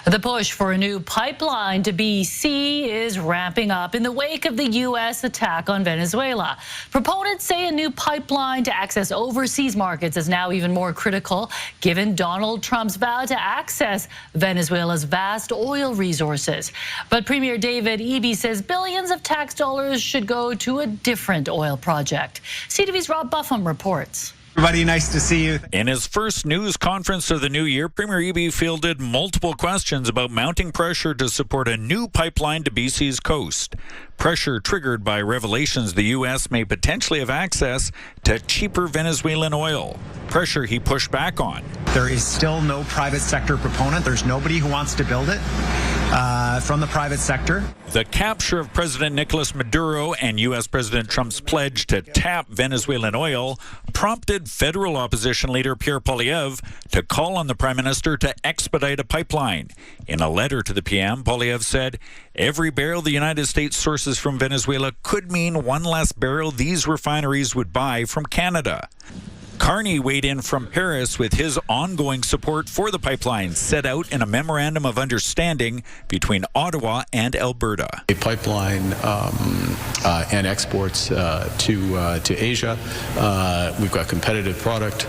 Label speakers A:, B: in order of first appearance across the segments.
A: The push for a new pipeline to BC is ramping up in the wake of the U.S. attack on Venezuela. Proponents say a new pipeline to access overseas markets is now even more critical, given Donald Trump's vow to access Venezuela's vast oil resources. But Premier David Eby says billions of tax dollars should go to a different oil project. CTV's Rob Buffum reports.
B: Everybody, nice to see you.
C: In his first news conference of the new year, Premier Eby fielded multiple questions about mounting pressure to support a new pipeline to BC's coast. Pressure triggered by revelations the U.S. may potentially have access to cheaper Venezuelan oil. Pressure he pushed back on.
B: There is still no private sector proponent. There's nobody who wants to build it from the private sector.
C: The capture of President Nicolas Maduro and U.S. President Trump's pledge to tap Venezuelan oil prompted federal opposition leader Pierre Poilievre to call on the Prime Minister to expedite a pipeline. In a letter to the PM, Poilievre said, "Every barrel the United States sources from Venezuela could mean one less barrel these refineries would buy from Canada." Carney weighed in from Paris with his ongoing support for the pipeline, set out in a memorandum of understanding between Ottawa and Alberta.
D: A pipeline and exports to Asia. We've got competitive product,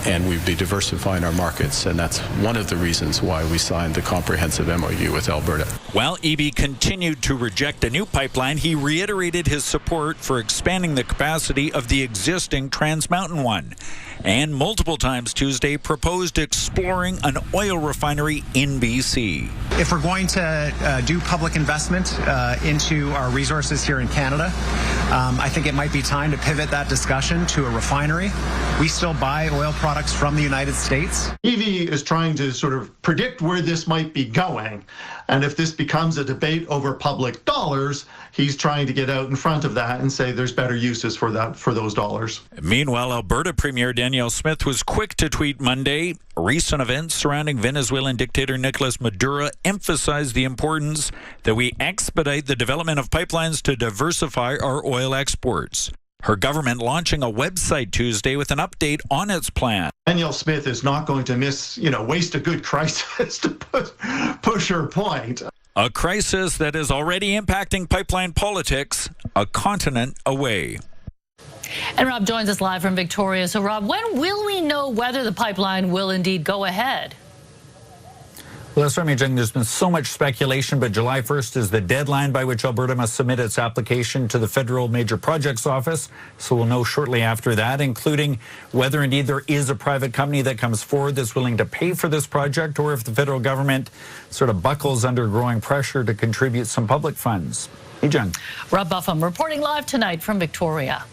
D: and we'd be diversifying our markets, and that's one of the reasons why we signed the comprehensive MOU with Alberta.
C: While Eby continued to reject a new pipeline, he reiterated his support for expanding the capacity of the existing Trans Mountain one, and multiple times Tuesday proposed exploring an oil refinery in BC.
B: If we're going to do public investment into our resources here in Canada, I think it might be time to pivot that discussion to a refinery. We still buy oil products from the United States.
E: Eby is trying to sort of predict where this might be going. And if this becomes a debate over public dollars, he's trying to get out in front of that and say there's better uses for those dollars.
C: Meanwhile, Alberta Premier Danielle Smith was quick to tweet Monday, recent events surrounding Venezuelan dictator Nicolas Maduro emphasized the importance that we expedite the development of pipelines to diversify our oil exports. Her government launching a website Tuesday with an update on its plan.
E: Danielle Smith is not going to waste a good crisis to push her point.
C: A crisis that is already impacting pipeline politics a continent away.
A: And Rob joins us live from Victoria. So Rob, when will we know whether the pipeline will indeed go ahead?
F: Well, that's right, Jing. There's been so much speculation, but July 1st is the deadline by which Alberta must submit its application to the Federal Major Projects Office. So we'll know shortly after that, including whether indeed there is a private company that comes forward that's willing to pay for this project, or if the federal government sort of buckles under growing pressure to contribute some public funds. Hey, Jen.
A: Rob Buffum reporting live tonight from Victoria.